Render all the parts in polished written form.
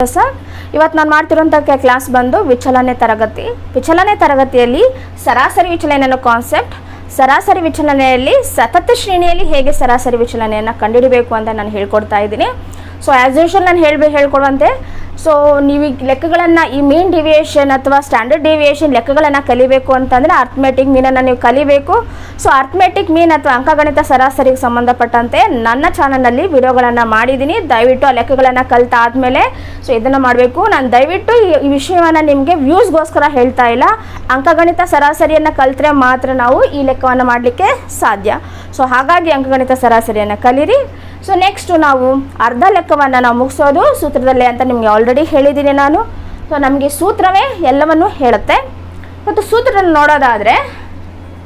Sir, ಇವತ್ತು ನಾನು ಮಾಡ್ತಿರೋಂಥ class ಬಂದು ವಿಚಲನೆ ತರಗತಿ. ವಿಚಲನೆ ತರಗತಿಯಲ್ಲಿ ಸರಾಸರಿ ವಿಚಲನೆ ಅನ್ನೋ ಕಾನ್ಸೆಪ್ಟ್, ಸರಾಸರಿ ವಿಚಲನೆಯಲ್ಲಿ ಸತತ ಶ್ರೇಣಿಯಲ್ಲಿ ಹೇಗೆ ಸರಾಸರಿ ವಿಚಲನೆಯನ್ನು ಕಂಡುಹಿಡಬೇಕು ಅಂತ ನಾನು ಹೇಳ್ಕೊಡ್ತಾ ಇದ್ದೀನಿ. ಸೊ ಆ್ಯಸ್ ಯೂಶುವಲ್ ನಾನು ಹೇಳ್ಕೊಡುವಂತೆ, ಸೊ ನೀವು ಈ ಲೆಕ್ಕಗಳನ್ನು, ಈ ಮೀನ್ ಡಿವಿಯೇಷನ್ ಅಥವಾ ಸ್ಟ್ಯಾಂಡರ್ಡ್ ಡಿವಿಯೇಷನ್ ಲೆಕ್ಕಗಳನ್ನು ಕಲಿಬೇಕು ಅಂತಂದರೆ ಅರ್ಥಮೆಟಿಕ್ ಮೀನನ್ನು ನೀವು ಕಲಿಬೇಕು. ಸೊ ಅರ್ಥಮೆಟಿಕ್ ಮೀನ್ ಅಥವಾ ಅಂಕಗಣಿತ ಸರಾಸರಿಗೆ ಸಂಬಂಧಪಟ್ಟಂತೆ ನನ್ನ ಚಾನಲ್ನಲ್ಲಿ ವಿಡಿಯೋಗಳನ್ನು ಮಾಡಿದ್ದೀನಿ. ದಯವಿಟ್ಟು ಆ ಲೆಕ್ಕಗಳನ್ನು ಕಲಿತಾದ್ಮೇಲೆ ಸೊ ಇದನ್ನು ಮಾಡಬೇಕು. ನಾನು ದಯವಿಟ್ಟು ಈ ವಿಷಯವನ್ನು ನಿಮಗೆ ವ್ಯೂಸ್ಗೋಸ್ಕರ ಹೇಳ್ತಾ ಇಲ್ಲ. ಅಂಕಗಣಿತ ಸರಾಸರಿಯನ್ನು ಕಲಿತ್ರೆ ಮಾತ್ರ ನಾವು ಈ ಲೆಕ್ಕವನ್ನು ಮಾಡಲಿಕ್ಕೆ ಸಾಧ್ಯ. ಸೊ ಹಾಗಾಗಿ ಅಂಕಗಣಿತ ಸರಾಸರಿಯನ್ನು ಕಲೀರಿ. ಸೊ ನೆಕ್ಸ್ಟು ನಾವು ಅರ್ಧ ಲೆಕ್ಕವನ್ನು ನಾವು ಮುಗಿಸೋದು ಸೂತ್ರದಲ್ಲೇ ಅಂತ ನಿಮಗೆ ಆಲ್ರೆಡಿ ಹೇಳಿದ್ದೀನಿ ನಾನು. ಸೊ ನಮಗೆ ಸೂತ್ರವೇ ಎಲ್ಲವನ್ನು ಹೇಳುತ್ತೆ. ಮತ್ತು ಸೂತ್ರವನ್ನು ನೋಡೋದಾದರೆ,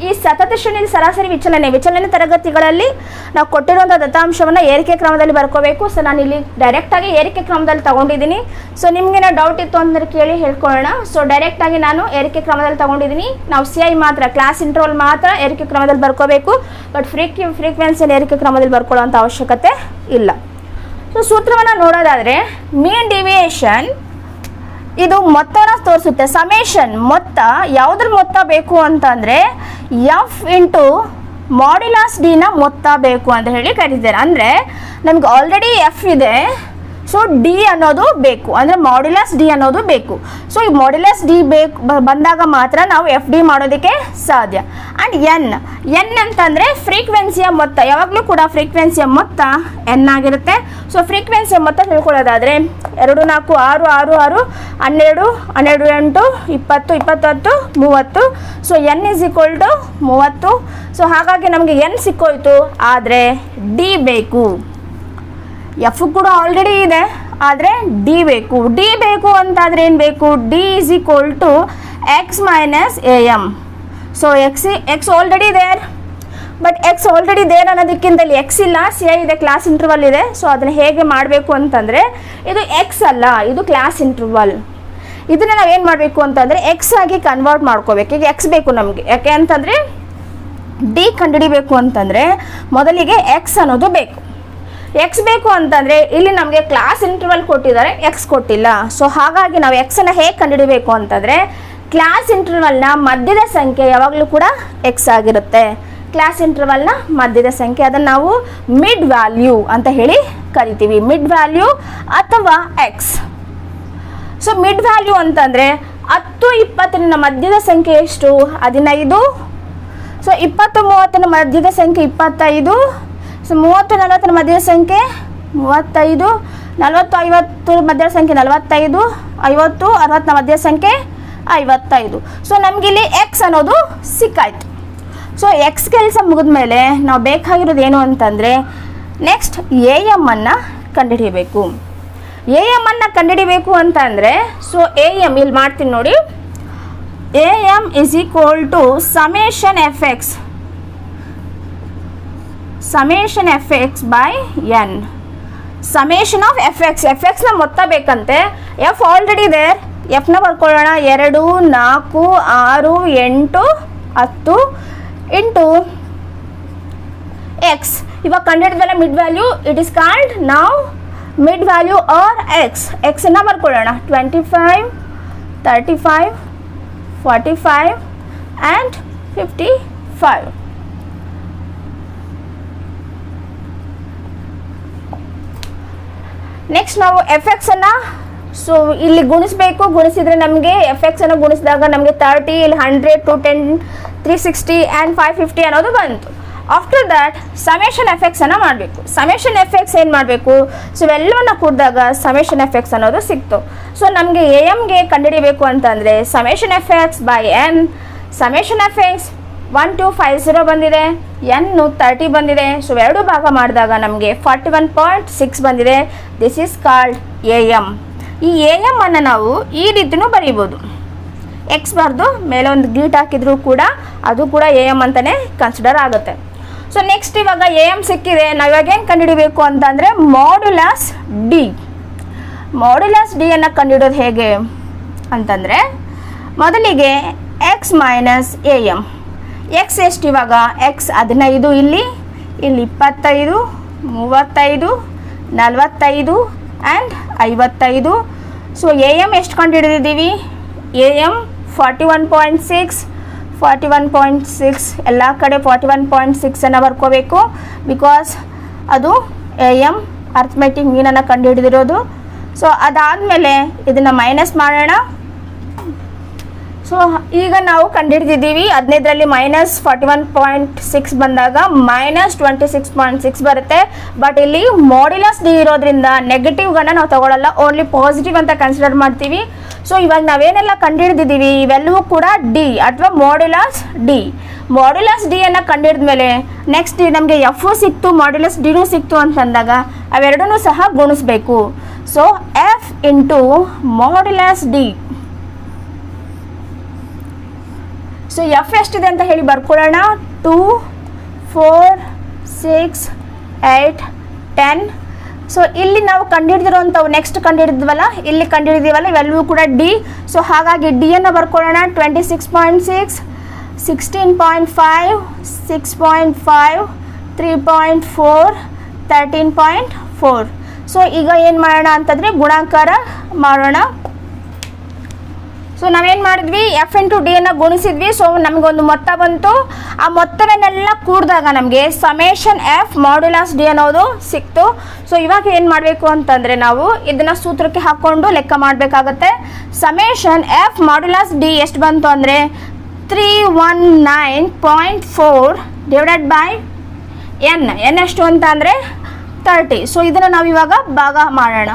ಈ ಸತತ ಶ್ರೇಣಿಯಲ್ಲಿ ಸರಾಸರಿ ವಿಚಲನೆ ತರಗತಿಗಳಲ್ಲಿ ನಾವು ಕೊಟ್ಟಿರುವಂಥ ದತ್ತಾಂಶವನ್ನು ಏರಿಕೆ ಕ್ರಮದಲ್ಲಿ ಬರ್ಕೋಬೇಕು. ಸೊ ನಾನು ಇಲ್ಲಿ ಡೈರೆಕ್ಟಾಗಿ ಏರಿಕೆ ಕ್ರಮದಲ್ಲಿ ತೊಗೊಂಡಿದ್ದೀನಿ. ಸೊ ನಿಮಗೇನೋ ಡೌಟ್ ಇತ್ತು ಅಂದರೆ ಕೇಳಿ ಹೇಳ್ಕೊಳ್ಳೋಣ. ಸೊ ಡೈರೆಕ್ಟಾಗಿ ನಾನು ಏರಿಕೆ ಕ್ರಮದಲ್ಲಿ ತೊಗೊಂಡಿದ್ದೀನಿ. ನಾವು CI ಮಾತ್ರ, ಕ್ಲಾಸ್ ಇಂಟರ್ವಲ್ ಮಾತ್ರ ಏರಿಕೆ ಕ್ರಮದಲ್ಲಿ ಬರ್ಕೋಬೇಕು. ಬಟ್ ಫ್ರೀಕ್ವೆನ್ಸಿನ ಏರಿಕೆ ಕ್ರಮದಲ್ಲಿ ಬರ್ಕೊಳ್ಳೋವಂಥ ಅವಶ್ಯಕತೆ ಇಲ್ಲ. ಸೊ ಸೂತ್ರವನ್ನು ನೋಡೋದಾದರೆ, ಮೀನ್ ಡಿವಿಯೇಷನ್ ಇದು ಮೊತ್ತನ ತೋರಿಸುತ್ತೆ. ಸಮೇಷನ್ ಮೊತ್ತ, ಯಾವುದ್ರ ಮೊತ್ತ ಬೇಕು ಅಂತಂದರೆ F ಇಂಟು ಮಾಡ್ಯುಲಸ್ ಡಿನ ಮೊತ್ತ ಬೇಕು ಅಂತ ಹೇಳಿ ಕರೀತಾರೆ. ಅಂದರೆ ನಮ್ಗೆ ಆಲ್ರೆಡಿ F ಇದೆ, ಸೊ D ಅನ್ನೋದು ಬೇಕು, ಅಂದರೆ ಮಾಡ್ಯುಲಸ್ D ಅನ್ನೋದು ಬೇಕು. ಸೊ ಈ ಮಾಡ್ಯುಲಸ್ D ಬೇಕು ಬಂದಾಗ ಮಾತ್ರ ನಾವು FD ಮಾಡೋದಕ್ಕೆ ಸಾಧ್ಯ. ಆ್ಯಂಡ್ N ಅಂತಂದರೆ ಫ್ರೀಕ್ವೆನ್ಸಿಯ ಮೊತ್ತ. ಯಾವಾಗಲೂ ಕೂಡ ಫ್ರೀಕ್ವೆನ್ಸಿಯ ಮೊತ್ತ N ಆಗಿರುತ್ತೆ. ಸೊ ಫ್ರೀಕ್ವೆನ್ಸಿಯ ಮೊತ್ತ ತಿಳ್ಕೊಳ್ಳೋದಾದರೆ 2 4 6 6 6 12 12 8 20 20 30. So N = 30. ಸೊ ಹಾಗಾಗಿ ನಮಗೆ N ಸಿಕ್ಕೋಯ್ತು. ಆದರೆ D ಬೇಕು. F ಕೂಡ ಆಲ್ರೆಡಿ ಇದೆ, ಆದರೆ D ಬೇಕು. D ಬೇಕು ಅಂತಾದರೆ ಏನು ಬೇಕು? D = x - AM. So x already there, but x already there ಅನ್ನೋದಕ್ಕಿಂತ ಇಲ್ಲಿ x ಇಲ್ಲ, CI ಇದೆ, ಕ್ಲಾಸ್ ಇಂಟರ್ವಲ್ ಇದೆ. ಸೊ ಅದನ್ನು ಹೇಗೆ ಮಾಡಬೇಕು ಅಂತಂದರೆ, ಇದು x ಅಲ್ಲ, ಇದು ಕ್ಲಾಸ್ ಇಂಟರ್ವಲ್. ಇದನ್ನು ನಾವೇನು ಮಾಡಬೇಕು ಅಂತಂದರೆ x ಆಗಿ ಕನ್ವರ್ಟ್ ಮಾಡ್ಕೋಬೇಕು. ಈಗ x ಬೇಕು ನಮಗೆ. ಯಾಕೆ ಅಂತಂದರೆ D ಕಂಡುಹಿಡಿಬೇಕು ಅಂತಂದರೆ ಮೊದಲಿಗೆ x ಅನ್ನೋದು ಬೇಕು. x ಬೇಕು ಅಂತಂದರೆ ಇಲ್ಲಿ ನಮಗೆ ಕ್ಲಾಸ್ ಇಂಟರ್ವಲ್ ಕೊಟ್ಟಿದ್ದಾರೆ, x ಕೊಟ್ಟಿಲ್ಲ. ಸೊ ಹಾಗಾಗಿ ನಾವು x ಅನ್ನು ಹೇಗೆ ಕಂಡುಹಿಡಬೇಕು ಅಂತಂದರೆ, ಕ್ಲಾಸ್ ಇಂಟರ್ವಲ್ನ ಮಧ್ಯದ ಸಂಖ್ಯೆ ಯಾವಾಗಲೂ ಕೂಡ x ಆಗಿರುತ್ತೆ. ಕ್ಲಾಸ್ ಇಂಟರ್ವಲ್ನ ಮಧ್ಯದ ಸಂಖ್ಯೆ, ಅದನ್ನು ನಾವು ಮಿಡ್ ವ್ಯಾಲ್ಯೂ ಅಂತ ಹೇಳಿ ಕರಿತೀವಿ. ಮಿಡ್ ವ್ಯಾಲ್ಯೂ ಅಥವಾ x. ಸೊ ಮಿಡ್ ವ್ಯಾಲ್ಯೂ ಅಂತಂದರೆ 10 20 ಮಧ್ಯದ ಸಂಖ್ಯೆ ಎಷ್ಟು? 15. ಸೊ 20 30 ಮಧ್ಯದ ಸಂಖ್ಯೆ 25. ಸೊ 30 40 ಮಧ್ಯದ ಸಂಖ್ಯೆ 35. 40 50 ಮಧ್ಯದ ಸಂಖ್ಯೆ 45. 50 60 ಮಧ್ಯದ ಸಂಖ್ಯೆ 55. ಸೊ ನಮಗಿಲ್ಲಿ x ಅನ್ನೋದು ಸಿಕ್ಕಾಯ್ತು. ಸೊ x ಕೆಲಸ ಮುಗಿದ ಮೇಲೆ ನಾವು ಬೇಕಾಗಿರೋದು ಏನು ಅಂತಂದರೆ, ನೆಕ್ಸ್ಟ್ AM ಅನ್ನು ಕಂಡುಹಿಡಿಯಬೇಕು. AM ಅನ್ನು ಕಂಡುಹಿಡಿಬೇಕು ಅಂತ ಅಂದರೆ, ಸೊ AM ಇಲ್ಲಿ ಮಾಡ್ತೀನಿ ನೋಡಿ. AM = summation fx. summation fx by n. summation of fx. fxನ ಮೊತ್ತ ಬೇಕಂತೆ. F already there. Fನ ಬರ್ಕೊಳ್ಳೋಣ. 2 4 6 8 10 ಇಂಟು x. ಇವಾಗ ಕಂಡುಹಿಡಿದ್ವಲ್ಲ mid value, it is called ನಾವು ಮಿಡ್ ವ್ಯಾಲ್ಯೂ ಆರ್ x ಅನ್ನು ಬರ್ಕೊಳ್ಳೋಣ. 25 35 45 ಆ್ಯಂಡ್ 55. ನೆಕ್ಸ್ಟ್ ನಾವು fx ಅನ್ನು ಸೊ ಇಲ್ಲಿ ಗುಣಿಸಬೇಕು. ಗುಣಿಸಿದರೆ ನಮಗೆ fx ಅನ್ನು ಗುಣಿಸಿದಾಗ ನಮಗೆ 30, ಇಲ್ಲಿ 100, 210, 360 ಆ್ಯಂಡ್ 550 ಅನ್ನೋದು ಬಂತು. ಆಫ್ಟರ್ ದ್ಯಾಟ್ ಸಮೇಷನ್ fx ಅನ್ನು ಮಾಡಬೇಕು. ಸಮೇಷನ್ fx ಏನು ಮಾಡಬೇಕು? ಸೊ ಇವೆಲ್ಲವನ್ನು ಕೂಡಿದಾಗ ಸಮೇಷನ್ fx ಅನ್ನೋದು ಸಿಕ್ತು. ಸೊ ನಮಗೆ AMಗೆ ಕಂಡುಹಿಡಿಯಬೇಕು ಅಂತಂದರೆ summation fx by n. Summation fx 1250 ಬಂದಿದೆ, n 30 ಬಂದಿದೆ. ಸೊ ಎರಡು ಭಾಗ ಮಾಡಿದಾಗ ನಮಗೆ 41.6 ಬಂದಿದೆ. This is called AM. ಈ AM ಅನ್ನು ನಾವು ಈ ರೀತಿಯೂ ಬರೀಬೋದು. x ಬರೆದು ಮೇಲೆ ಒಂದು ಗೀಟ್ ಹಾಕಿದರೂ ಕೂಡ ಅದು ಕೂಡ AM ಅಂತಲೇ ಕನ್ಸಿಡರ್ ಆಗುತ್ತೆ. ಸೊ ನೆಕ್ಸ್ಟ್ ಇವಾಗ AM ಸಿಕ್ಕಿದೆ, ನಾವು ಇವಾಗ ಏನು ಕಂಡುಹಿಡಿಬೇಕು ಅಂತಂದರೆ ಮಾಡ್ಯುಲಸ್ D. ಮಾಡ್ಯುಲಸ್ D ಅನ್ನು ಕಂಡುಹಿಡೋದು ಹೇಗೆ ಅಂತಂದರೆ, ಮೊದಲಿಗೆ x - AM. x ಎಷ್ಟು? ಇವಾಗ x 15, ಇಲ್ಲಿ 25 35 45 ಆ್ಯಂಡ್ 55. ಸೊ ಎ ಎಮ್ ಎಷ್ಟು ಕಂಡು ಹಿಡಿದಿದ್ದೀವಿ? ಎ ಎಮ್ 41.6 41.6 ಎಲ್ಲ ಕಡೆ 41.6 ಬರ್ಕೋಬೇಕು, ಬಿಕಾಸ್ ಅದು ಎ ಎಮ್ ಅರ್ಥಮೆಟಿಕ್ ಮೀನನ್ನು ಕಂಡು ಹಿಡಿದಿರೋದು. ಸೊ ಅದಾದಮೇಲೆ ಇದನ್ನು ಮೈನಸ್ ಮಾಡೋಣ. ಸೊ ಈಗ ನಾವು ಕಂಡುಹಿಡಿದಿದ್ದೀವಿ 15ರಲ್ಲಿ -41.6 ಬಂದಾಗ -26.6 ಬರುತ್ತೆ. ಬಟ್ ಇಲ್ಲಿ ಮಾಡ್ಯುಲಸ್ ಡಿ ಇರೋದ್ರಿಂದ ನೆಗೆಟಿವ್ಗನ್ನು ನಾವು ತಗೊಳ್ಳಲ್ಲ, ಓನ್ಲಿ ಪಾಸಿಟಿವ್ ಅಂತ ಕನ್ಸಿಡರ್ ಮಾಡ್ತೀವಿ. ಸೊ ಇವಾಗ ನಾವೇನೆಲ್ಲ ಕಂಡುಹಿಡಿದಿದ್ದೀವಿ ಇವೆಲ್ಲವೂ ಕೂಡ ಡಿ ಅಥವಾ ಮಾಡ್ಯುಲಸ್ ಡಿ. ಮಾಡ್ಯುಲಸ್ ಡಿಯನ್ನು ಕಂಡುಹಿಡಿದ್ಮೇಲೆ ನೆಕ್ಸ್ಟ್ ನಮಗೆ ಎಫ್ ಸಿಕ್ತು, ಮಾಡ್ಯುಲಸ್ ಡಿನೂ ಸಿಕ್ತು ಅಂತಂದಾಗ ಅವೆರಡನ್ನೂ ಸಹ ಗುಣಿಸ್ಬೇಕು. So F into modulus D. So F ಎಷ್ಟಿದೆ ಅಂತ ಹೇಳಿ ಬರ್ಕೊಳ್ಳೋಣ. 2 4 6 8 10. ಸೊ ಇಲ್ಲಿ ನಾವು ಕಂಡುಹಿಡಿದಿರೋಂಥವು ನೆಕ್ಸ್ಟ್ ಕಂಡುಹಿಡಿದ್ವಲ್ಲ, ಇಲ್ಲಿ ಕಂಡುಹಿಡಿದೀವಲ್ಲ, ಇವೆಲ್ಲವೂ ಕೂಡ ಡಿ. ಸೊ ಹಾಗಾಗಿ ಡಿಯನ್ನು ಬರ್ಕೊಳ್ಳೋಣ. 26.6 16.5 6.5 3.4 13.4. ಸೊ ಈಗ ಏನು ಮಾಡೋಣ ಅಂತಂದರೆ ಗುಣಾಕಾರ ಮಾಡೋಣ. ಸೊ ನಾವೇನು ಮಾಡಿದ್ವಿ, ಎಫ್ ಇಂಟು ಡಿಯನ್ನು ಗುಣಿಸಿದ್ವಿ. ಸೊ ನಮಗೊಂದು ಮೊತ್ತ ಬಂತು. ಆ ಮೊತ್ತವನ್ನೆಲ್ಲ ಕೂಡಿದಾಗ ನಮಗೆ ಸಮೇಷನ್ ಎಫ್ ಮಾಡ್ಯುಲಸ್ ಡಿ ಅನ್ನೋದು ಸಿಕ್ತು. ಸೊ ಇವಾಗ ಏನು ಮಾಡಬೇಕು ಅಂತಂದರೆ ನಾವು ಇದನ್ನು ಸೂತ್ರಕ್ಕೆ ಹಾಕ್ಕೊಂಡು ಲೆಕ್ಕ ಮಾಡಬೇಕಾಗತ್ತೆ. ಸಮೇಷನ್ ಎಫ್ ಮಾಡ್ಯುಲಸ್ ಡಿ ಎಷ್ಟು ಬಂತು ಅಂದರೆ 319.4 ಡಿವೈಡೆಡ್ ಬೈ ಎನ್. ಎನ್ ಎಷ್ಟು ಅಂತ ಅಂದರೆ 30. ಸೊ ಇದನ್ನು ನಾವು ಇವಾಗ ಭಾಗ ಮಾಡೋಣ.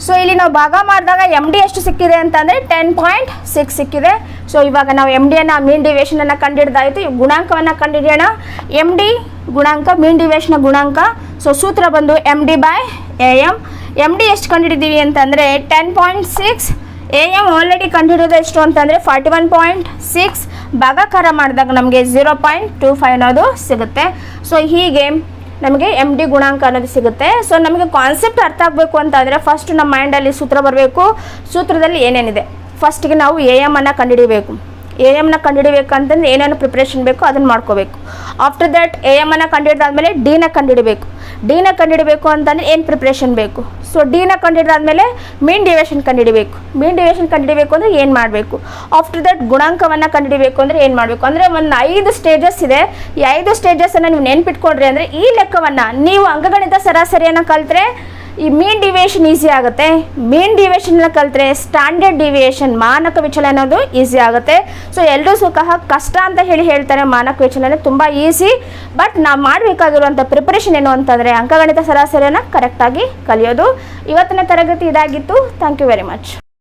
ಸೊ ಇಲ್ಲಿ ನಾವು ಭಾಗ ಮಾಡಿದಾಗ ಎಮ್ ಡಿ ಎಷ್ಟು ಸಿಕ್ಕಿದೆ ಅಂತಂದರೆ 10.6 ಸಿಕ್ಕಿದೆ. ಸೊ ಇವಾಗ ನಾವು ಎಮ್ ಡಿಯನ್ನು ಮೀನ್ ಡಿವಿಯೇಷನನ್ನು ಕಂಡುಹಿಡ್ದಾಯಿತು. ಗುಣಾಂಕವನ್ನು ಕಂಡುಹಿಡಿಯೋಣ. ಎಮ್ ಡಿ ಗುಣಾಂಕ, ಮೀನ್ ಡಿವಿಯೇಷನ್ ಗುಣಾಂಕ. ಸೊ ಸೂತ್ರ ಬಂದು M D by A M. M D ಎಷ್ಟು ಕಂಡುಹಿಡಿದೀವಿ ಅಂತಂದರೆ 10.6. ಎ ಎಮ್ ಆಲ್ರೆಡಿ ಕಂಡುಹಿಡಿಯೋದು ಎಷ್ಟು ಅಂತಂದರೆ 41.6. ಭಾಗಾಕಾರ ಮಾಡಿದಾಗ ನಮಗೆ 0.25 ಅನ್ನೋದು ಸಿಗುತ್ತೆ. ಸೊ ಹೀಗೆ ನಮಗೆ ಎಮ್ ಡಿ ಗುಣಾಂಕ ಅನ್ನೋದು ಸಿಗುತ್ತೆ. ಸೊ ನಮಗೆ ಕಾನ್ಸೆಪ್ಟ್ ಅರ್ಥ ಆಗಬೇಕು ಅಂತಂದರೆ ಫಸ್ಟ್ ನಮ್ಮ ಮೈಂಡಲ್ಲಿ ಸೂತ್ರ ಬರಬೇಕು. ಸೂತ್ರದಲ್ಲಿ ಏನೇನಿದೆ ಫಸ್ಟಿಗೆ ನಾವು ಎ ಎಮ್ಮನ್ನು ಕಂಡುಹಿಡಿಬೇಕು. ಎ ಎಮ್ನ ಕಂಡುಹಿಡಿಬೇಕಂತಂದ್ರೆ ಏನೇನು ಪ್ರಿಪ್ರೇಷನ್ ಬೇಕು ಅದನ್ನು ಮಾಡ್ಕೋಬೇಕು. ಆಫ್ಟರ್ ದ್ಯಾಟ್ ಎ ಎಮ್ಮನ್ನು ಕಂಡುಹಿಡಿದಾದ್ಮೇಲೆ ಡಿನ ಕಂಡುಹಿಡಿಬೇಕು. ಡಿನ ಕಂಡುಹಿಡಬೇಕು ಅಂತಂದರೆ ಏನು ಪ್ರಿಪ್ರೇಷನ್ ಬೇಕು? ಸೊ ಡಿನ ಕಂಡುಹಿಡಿದಾದ್ಮೇಲೆ ಮೀನ್ ಡಿವಿಯೇಷನ್ ಕಂಡುಹಿಡಬೇಕು. ಮೀನ್ ಡಿವಿಯೇಷನ್ ಕಂಡುಹಿಡಬೇಕು ಅಂದರೆ ಏನು ಮಾಡಬೇಕು? ಆಫ್ಟರ್ ದಟ್ ಗುಣಾಂಕವನ್ನು ಕಂಡುಹಿಡಬೇಕು ಅಂದರೆ ಏನು ಮಾಡಬೇಕು? ಅಂದರೆ ಒಂದು 5 ಸ್ಟೇಜಸ್ ಇದೆ. ಈ 5 ಸ್ಟೇಜಸನ್ನು ನೀವು ನೆನ್ಪಿಟ್ಕೊಂಡ್ರಿ ಅಂದರೆ ಈ ಲೆಕ್ಕವನ್ನು ನೀವು ಅಂಕಗಣಿತ ಸರಾಸರಿಯನ್ನು ಕಲಿತ್ರೆ ಈ ಮೀನ್ ಡಿವಿಯೇಷನ್ ಈಸಿ ಆಗುತ್ತೆ. ಮೀನ್ ಡಿವಿಯೇಷನ್ನ ಕಲಿತ್ರೆ ಸ್ಟ್ಯಾಂಡರ್ಡ್ ಡಿವಿಯೇಷನ್ ಮಾನಕ ವಿಚಲನ ಅನ್ನೋದು ಈಸಿ ಆಗುತ್ತೆ. ಸೊ ಎಲ್ಲರೂ ಸುಖ ಕಷ್ಟ ಅಂತ ಹೇಳ್ತಾರೆ, ಮಾನಕ ವಿಚಲನ ತುಂಬ ಈಸಿ. ಬಟ್ ನಾವು ಮಾಡಬೇಕಾಗಿರುವಂಥ ಪ್ರಿಪರೇಷನ್ ಏನು ಅಂತಂದರೆ ಅಂಕಗಣಿತ ಸರಾಸರಿಯನ್ನು ಕರೆಕ್ಟಾಗಿ ಕಲಿಯೋದು. ಇವತ್ತಿನ ತರಗತಿ ಇದಾಗಿತ್ತು. Thank you very much.